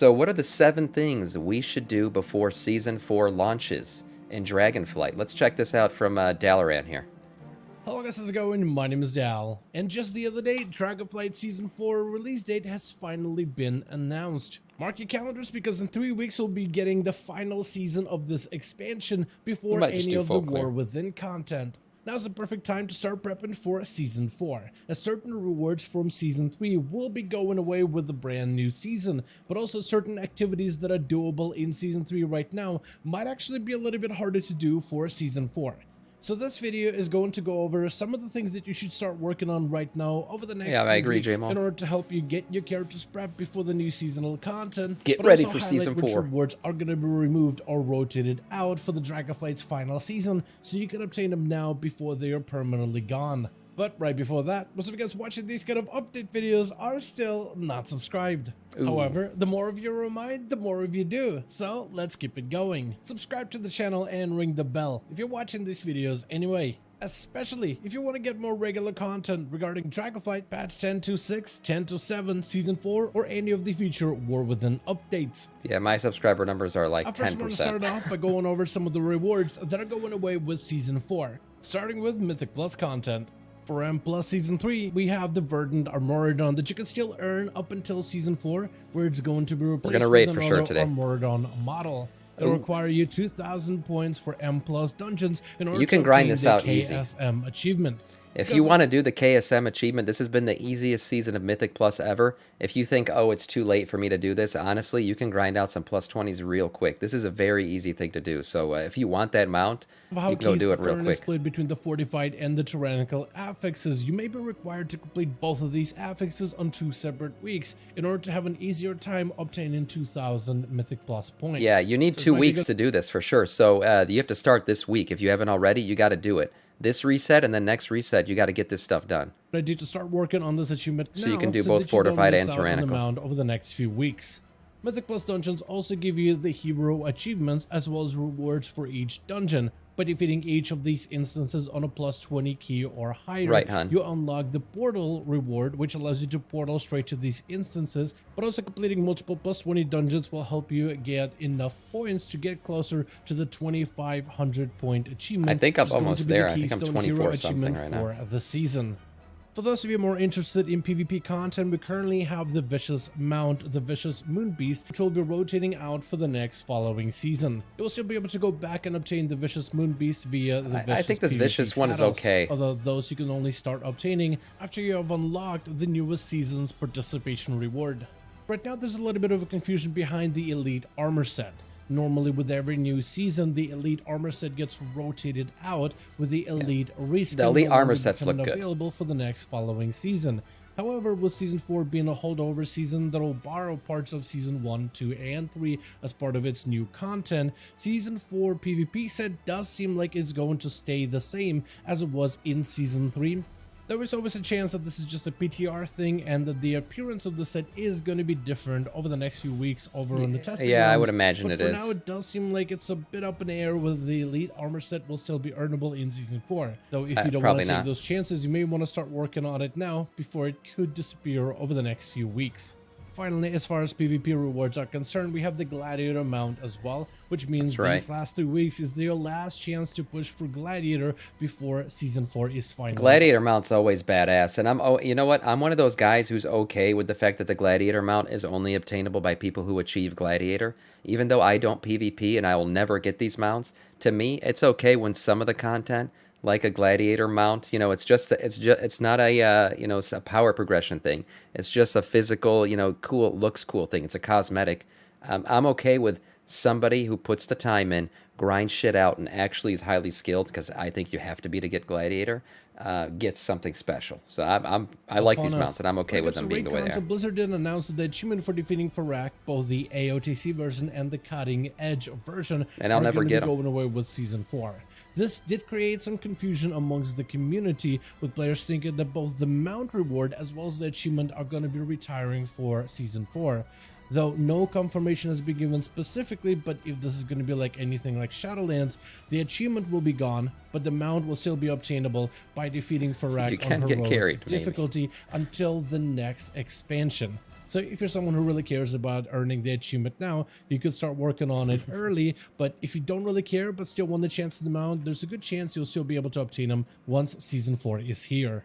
So, what are the 7 things we should do before Season 4 launches in Dragonflight? Let's check this out from Dalaran here. Hello guys, how's it going? My name is Dal, and just the other day, Dragonflight Season 4 release date has finally been announced. Mark your calendars because in 3 weeks we'll be getting the final season of this expansion before any of the War Within content. Now's the perfect time to start prepping for Season 4, as certain rewards from Season 3 will be going away with the brand new season, but also certain activities that are doable in Season 3 right now might actually be a little bit harder to do for Season 4. So this video is going to go over some of the things that you should start working on right now over the next few weeks in order to help you get your characters prepped before the new seasonal content. Get ready for Season 4. Which rewards are going to be removed or rotated out for the Dragonflight's final season, so you can obtain them now before they are permanently gone. But right before that, most of you guys watching these kind of update videos are still not subscribed. Ooh. However, the more of you remind, the more of you do. So let's keep it going. Subscribe to the channel and ring the bell if you're watching these videos anyway. Especially if you want to get more regular content regarding Dragonflight patch 10.26, 10.7, Season 4, or any of the future War Within updates. Yeah, my subscriber numbers are like 10%. I first want to start off by going over some of the rewards that are going away with Season 4, starting with Mythic Plus content. For M Plus Season 3, we have the Verdant Armoredon that you can still earn up until Season 4, where it's going to be replaced with another Armoredon model. It'll require you 2,000 points for M Plus dungeons in order to obtain the KSM achievement. If you want to do the KSM achievement, this has been the easiest season of Mythic Plus ever. If you think, oh, it's too late for me to do this, honestly, you can grind out some plus 20s real quick. This is a very easy thing to do. So if you want that mount, you can go do it real quick. Split between the fortified and the tyrannical affixes. You may be required to complete both of these affixes on 2 separate weeks in order to have an easier time obtaining 2,000 Mythic Plus points. Yeah, you need 2 weeks to do this for sure. So you have to start this week. If you haven't already, you got to do it. This reset and then next reset, you got to get this stuff done. Ready to start working on this achievement now, so you can do both fortified and tyrannical over the next few weeks. Mythic Plus dungeons also give you the hero achievements as well as rewards for each dungeon. By defeating each of these instances on a plus 20 key or higher, you unlock the portal reward, which allows you to portal straight to these instances, but also completing multiple plus 20 dungeons will help you get enough points to get closer to the 2,500 point achievement. I think I'm almost there. I think I'm 24 something right now. For the season. For those of you more interested in PvP content, we currently have the Vicious Mount, the Vicious Moonbeast, which will be rotating out for the next following season. You will still be able to go back and obtain the Vicious Moonbeast via the Vicious I think this PvP Vicious one is okay. Although those you can only start obtaining after you have unlocked the newest season's participation reward. Right now there's a little bit of a confusion behind the Elite Armor set. Normally with every new season, the Elite Armor set gets rotated out with the Elite Reskin. The Elite Armor sets look good. Available for the next following season. However, with Season 4 being a holdover season that will borrow parts of Season 1, 2, and 3 as part of its new content, Season 4 PvP set does seem like it's going to stay the same as it was in Season 3. There is always a chance that this is just a PTR thing and that the appearance of the set is going to be different over the next few weeks over on the testing rounds. I would imagine it is. For now, it does seem like it's a bit up in the air whether the Elite Armor set will still be earnable in Season 4. Though if you don't want to take those chances, you may want to start working on it now before it could disappear over the next few weeks. Finally, as far as PvP rewards are concerned, we have the Gladiator mount as well, which means these last 2 weeks is your last chance to push for Gladiator before Season 4 is finally. Gladiator mount's always badass, and you know what? I'm one of those guys who's okay with the fact that the Gladiator mount is only obtainable by people who achieve Gladiator. Even though I don't PvP and I will never get these mounts, to me, it's okay when some of the content, like a Gladiator mount, you know, it's not a you know, a power progression thing. It's just a physical, you know, looks cool thing. It's a cosmetic. I'm okay with somebody who puts the time in, grinds shit out, and actually is highly skilled, because I think you have to be to get Gladiator, gets something special. So I like these mounts, and I'm okay with them being the way they are. Blizzard did announce the achievement for defeating Farak, both the AOTC version and the Cutting Edge version, and I'll never get them. Going away with Season 4. This did create some confusion amongst the community, with players thinking that both the mount reward as well as the achievement are going to be retiring for Season 4. Though no confirmation has been given specifically, but if this is going to be like anything like Shadowlands, the achievement will be gone, but the mount will still be obtainable by defeating Farak on heroic difficulty until the next expansion. So if you're someone who really cares about earning the achievement now, you could start working on it early. But if you don't really care but still want the chance of the mount, there's a good chance you'll still be able to obtain them once Season 4 is here.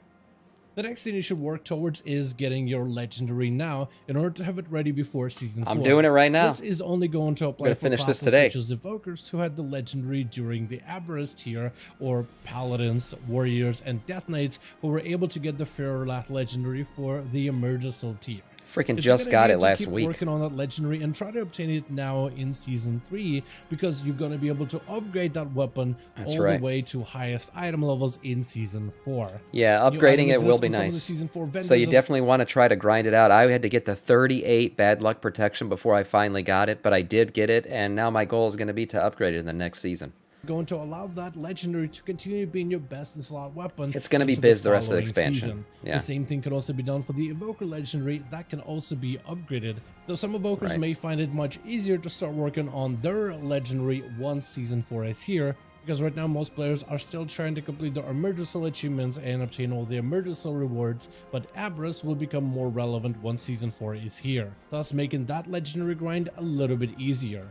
The next thing you should work towards is getting your legendary now in order to have it ready before Season 4. I'm doing it right now. This is only going to apply for classes such as Evokers who had the legendary during the Aberrus tier, or Paladins, Warriors, and Death Knights who were able to get the Ferrorath legendary for the Emergency tier. Freaking just got it last week. Working on that legendary and try to obtain it now in Season 3 because you're going to be able to upgrade that weapon the way to highest item levels in Season 4. Yeah, upgrading it will be nice. So you definitely want to try to grind it out. I had to get the 38 bad luck protection before I finally got it, but I did get it, and now my goal is going to be to upgrade it in the next season. Going to allow that legendary to continue being your best in slot weapon. It's going to be biz the rest of the expansion. Yeah. The same thing can also be done for the Evoker legendary. That can also be upgraded. Though some Evokers may find it much easier to start working on their legendary once Season 4 is here, because right now most players are still trying to complete their emergency achievements and obtain all the emergency rewards, but Aberrus will become more relevant once Season 4 is here, thus making that legendary grind a little bit easier.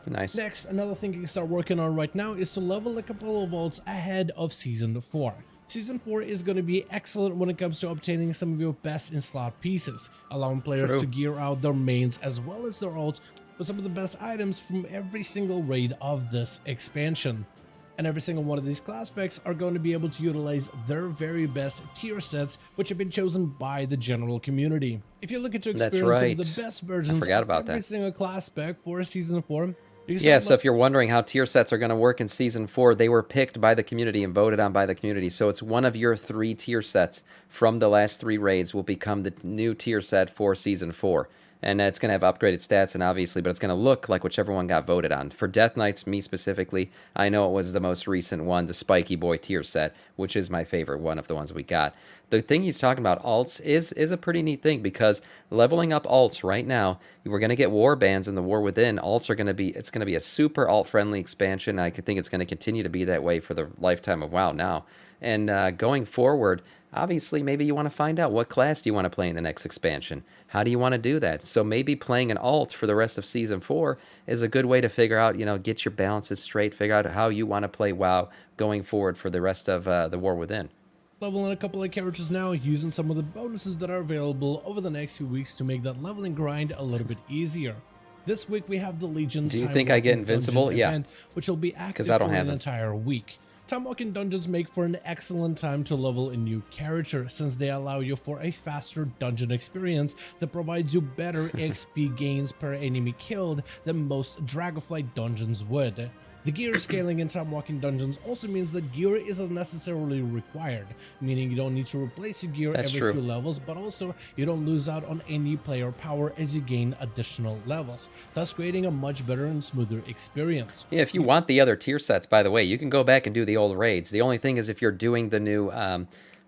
Nice. Next, another thing you can start working on right now is to level a couple of vaults ahead of Season 4. Season 4 is going to be excellent when it comes to obtaining some of your best in slot pieces, allowing players to gear out their mains as well as their ults with some of the best items from every single raid of this expansion. And every single one of these class specs are going to be able to utilize their very best tier sets, which have been chosen by the general community. If you're looking to experience some of the best versions of every single class spec for Season 4, yeah, so if you're wondering how tier sets are going to work in Season 4, they were picked by the community and voted on by the community. So it's one of your 3 tier sets from the last 3 raids will become the new tier set for Season 4. And it's going to have upgraded stats, and obviously, but it's going to look like whichever one got voted on. For Death Knights, me specifically, I know it was the most recent one, the Spiky Boy tier set, which is my favorite one of the ones we got. The thing he's talking about, alts, is a pretty neat thing, because leveling up alts right now, we're going to get war bands in the War Within. Alts are going to be, it's going to be a super alt-friendly expansion. I think it's going to continue to be that way for the lifetime of WoW now. And going forward, obviously, maybe you want to find out what class do you want to play in the next expansion. How do you want to do that? So maybe playing an alt for the rest of Season 4 is a good way to figure out, get your balances straight, figure out how you want to play WoW going forward for the rest of the War Within. Leveling a couple of characters now, using some of the bonuses that are available over the next few weeks to make that leveling grind a little bit easier. This week we have the Legion. Do you think I get invincible? Yeah. Event, which will be active for an entire week. Time walking dungeons make for an excellent time to level a new character, since they allow you for a faster dungeon experience that provides you better XP gains per enemy killed than most Dragonflight dungeons would. The gear scaling in time walking dungeons also means that gear isn't necessarily required, meaning you don't need to replace your gear every few levels, but also you don't lose out on any player power as you gain additional levels, thus creating a much better and smoother experience. Yeah, if you want the other tier sets, by the way, you can go back and do the old raids. The only thing is, if you're doing the new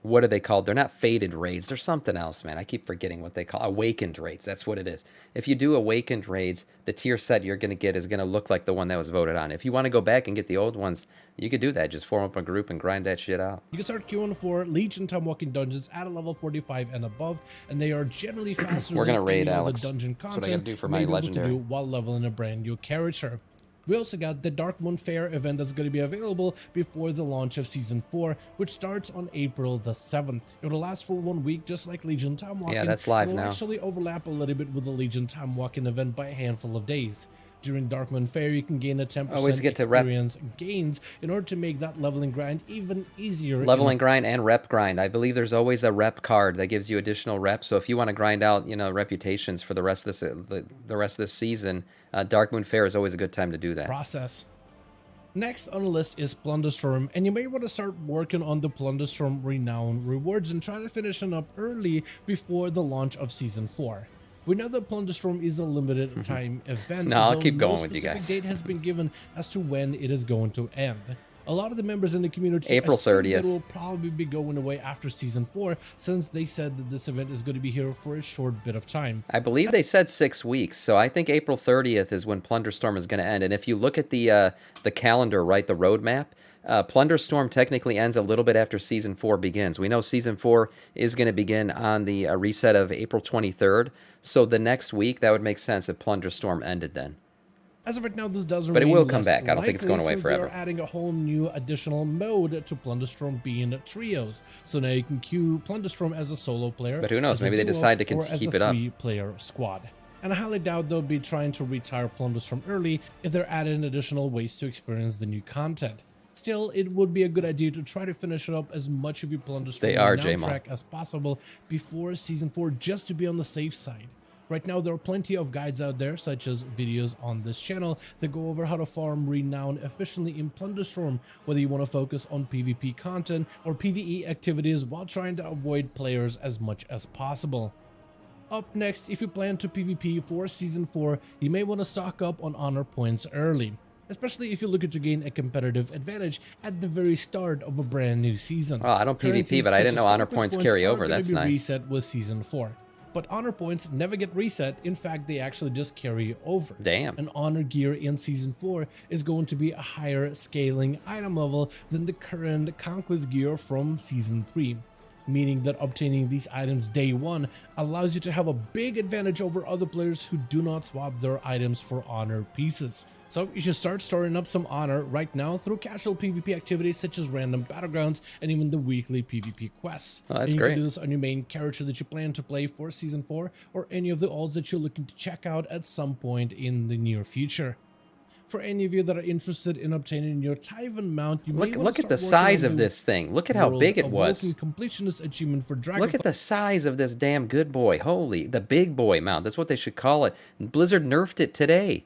what are they called? They're not faded raids. They're something else, man. I keep forgetting what they call awakened raids. That's what it is. If you do awakened raids, the tier set you're going to get is going to look like the one that was voted on. If you want to go back and get the old ones, you could do that. Just form up a group and grind that shit out. You can start queuing for Legion time walking dungeons at a level 45 and above, and they are generally faster We're gonna than raid any Alex. other dungeon content. That's what I gotta do for my legendary. To do while leveling a brand new character. We also got the Darkmoon Fair event that's going to be available before the launch of Season 4, which starts on April the 7th. It will last for 1 week, just like Legion Time Walking. Yeah, that's live now. It will actually overlap a little bit with the Legion Time Walking event by a handful of days. During Darkmoon Fair, you can gain a 10% experience gains in order to make that leveling grind even easier. Leveling grind and rep grind. I believe there's always a rep card that gives you additional reps. So if you want to grind out, reputations for the rest of this season, Darkmoon Fair is always a good time to do that. Next on the list is Plunderstorm, and you may want to start working on the Plunderstorm Renown rewards and try to finish them up early before the launch of Season 4. We know that Plunderstorm is a limited time event. No, I'll keep going with you guys. A specific date has been given as to when it is going to end. A lot of the members in the community April 30th. It will probably be going away after Season 4, since they said that this event is going to be here for a short bit of time. I believe they said 6 weeks, so I think April 30th is when Plunderstorm is going to end. And if you look at the calendar, right, the roadmap, Plunderstorm technically ends a little bit after Season 4 begins. We know Season 4 is going to begin on the reset of April 23rd, so the next week, that would make sense if Plunderstorm ended then. As of right now, this does But it remain will come less back. I don't think it's going likely away since they are forever. adding a whole new additional mode to Plunderstorm being trios. So now you can queue Plunderstorm as a solo player. But who knows? as a Maybe they duo, decide to or as keep a it up. 3-player squad. And I highly doubt they'll be trying to retire Plunderstorm early if they're adding additional ways to experience the new content. Still, it would be a good idea to try to finish up as much of your Plunderstorm track as possible before Season 4 just to be on the safe side. Right now, there are plenty of guides out there, such as videos on this channel, that go over how to farm renown efficiently in Plunderstorm, whether you want to focus on PvP content or PvE activities while trying to avoid players as much as possible. Up next, if you plan to PvP for Season 4, you may want to stock up on honor points early, especially if you're looking to gain a competitive advantage at the very start of a brand new season. Oh, I don't PvP, but I didn't know honor points carry over. That's nice. Reset with Season 4. But honor points never get reset. In fact, they actually just carry over. Damn. And honor gear in Season 4 is going to be a higher scaling item level than the current conquest gear from Season 3. Meaning that obtaining these items day 1 allows you to have a big advantage over other players who do not swap their items for honor pieces. So you should start storing up some honor right now through casual PvP activities such as random battlegrounds and even the weekly PvP quests. Oh, that's and you great. can do this on your main character that you plan to play for Season 4 or any of the olds that you're looking to check out at some point in the near future. For any of you that are interested in obtaining your Tyvan mount, you may Look at the size of this thing. Look at how big it was. Completionist achievement for Dragonflight. Look at the size of this damn good boy. Holy, the big boy mount. That's what they should call it. Blizzard nerfed it today.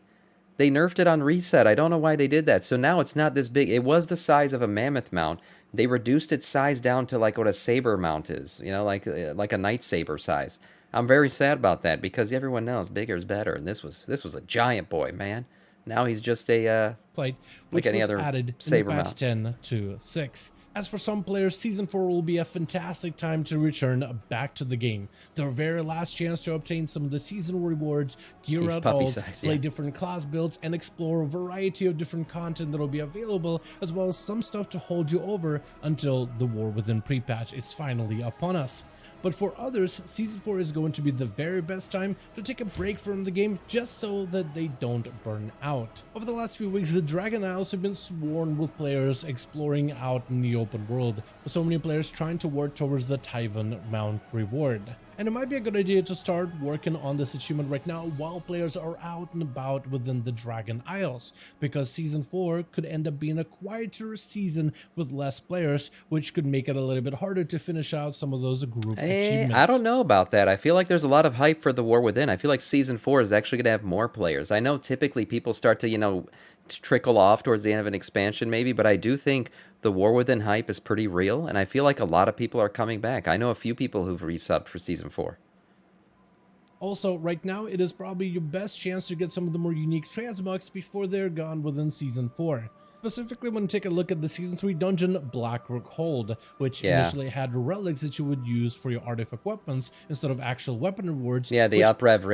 They nerfed it on reset. I don't know why they did that. So now it's not this big. It was the size of a mammoth mount. They reduced its size down to like what a saber mount is. You know, like a night saber size. I'm very sad about that because everyone knows bigger is better. And this was a giant boy, man. Now he's just a which like any was other added saber in patch mount. 10 to 6. As for some players, Season 4 will be a fantastic time to return back to the game. Their very last chance to obtain some of the season rewards, gear out ults, play different class builds, and explore a variety of different content that will be available, as well as some stuff to hold you over until the War Within pre-patch is finally upon us. But for others, Season 4 is going to be the very best time to take a break from the game just so that they don't burn out. Over the last few weeks, the Dragon Isles have been swarmed with players exploring out in the open world, with so many players trying to work towards the Tyvan Mount reward. And it might be a good idea to start working on this achievement right now while players are out and about within the Dragon Isles, because Season 4 could end up being a quieter season with less players, which could make it a little bit harder to finish out some of those group achievements. I don't know about that. I feel like there's a lot of hype for the War Within. I feel like Season 4 is actually going to have more players. I know typically people start to, trickle off towards the end of an expansion maybe, but I do think the War Within hype is pretty real, and I feel like a lot of people are coming back. I know a few people who've resubbed for Season 4. Also, right now, it is probably your best chance to get some of the more unique transmogs before they're gone within Season 4. Specifically, when you take a look at the Season 3 dungeon Blackrook Hold, which initially had relics that you would use for your artifact weapons instead of actual weapon rewards. Yeah, the upresed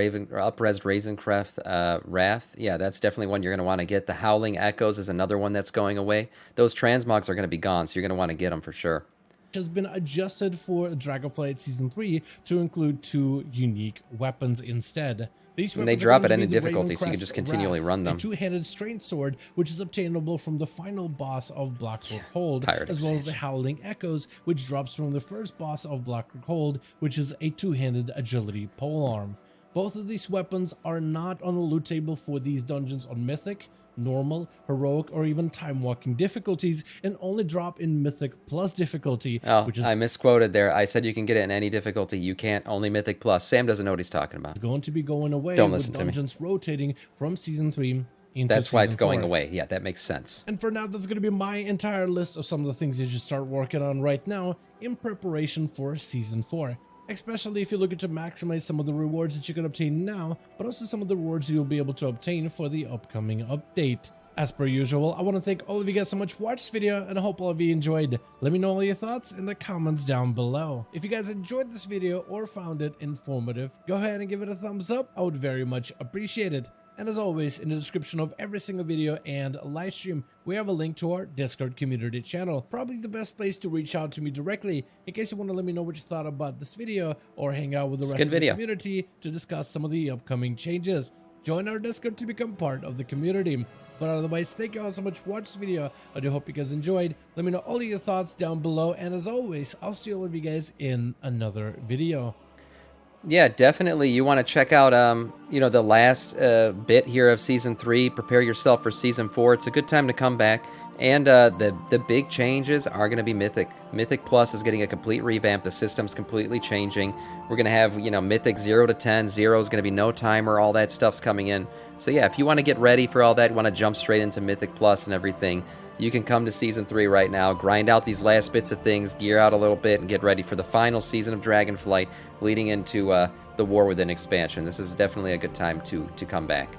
Razencraft Wrath. Yeah, that's definitely one you're going to want to get. The Howling Echoes is another one that's going away. Those transmogs are going to be gone, so you're going to want to get them for sure. Has been adjusted for Dragonflight Season 3 to include 2 unique weapons instead. These weapons they drop at any difficulty, so you can just continually run them. A two-handed strength sword, which is obtainable from the final boss of Blackrook Hold, as well as the Howling Echoes, which drops from the first boss of Blackrook Hold, which is a two-handed agility polearm. Both of these weapons are not on the loot table for these dungeons on Mythic, Normal, Heroic, or even Time Walking difficulties, and only drop in Mythic Plus difficulty. Which is I misquoted there. I said you can get it in any difficulty. You can't, only Mythic Plus. Sam doesn't know what he's talking about. It's going to be going away with dungeons rotating from Season 3 into That's why it's Season 4. going away. Yeah, that makes sense. And for now, that's going to be my entire list of some of the things you should start working on right now in preparation for Season 4. Especially if you're looking to maximize some of the rewards that you can obtain now, but also some of the rewards you'll be able to obtain for the upcoming update. As per usual, I want to thank all of you guys so much for watching this video, and I hope all of you enjoyed. Let me know all your thoughts in the comments down below. If you guys enjoyed this video or found it informative, go ahead and give it a thumbs up. I would very much appreciate it. And as always, in the description of every single video and live stream, we have a link to our Discord community channel. Probably the best place to reach out to me directly in case you want to let me know what you thought about this video or hang out with the rest of the community to discuss some of the upcoming changes. Join our Discord to become part of the community. But otherwise, thank you all so much for watching this video. I do hope you guys enjoyed. Let me know all of your thoughts down below. And as always, I'll see all of you guys in another video. Yeah, definitely. You want to check out, the last bit here of Season 3. Prepare yourself for Season 4. It's a good time to come back. And the big changes are going to be Mythic. Mythic Plus is getting a complete revamp. The system's completely changing. We're going to have, Mythic 0 to 10. 0 is going to be no timer. All that stuff's coming in. So yeah, if you want to get ready for all that, want to jump straight into Mythic Plus and everything, you can come to Season 3 right now, grind out these last bits of things, gear out a little bit, and get ready for the final season of Dragonflight, leading into the War Within expansion. This is definitely a good time to come back.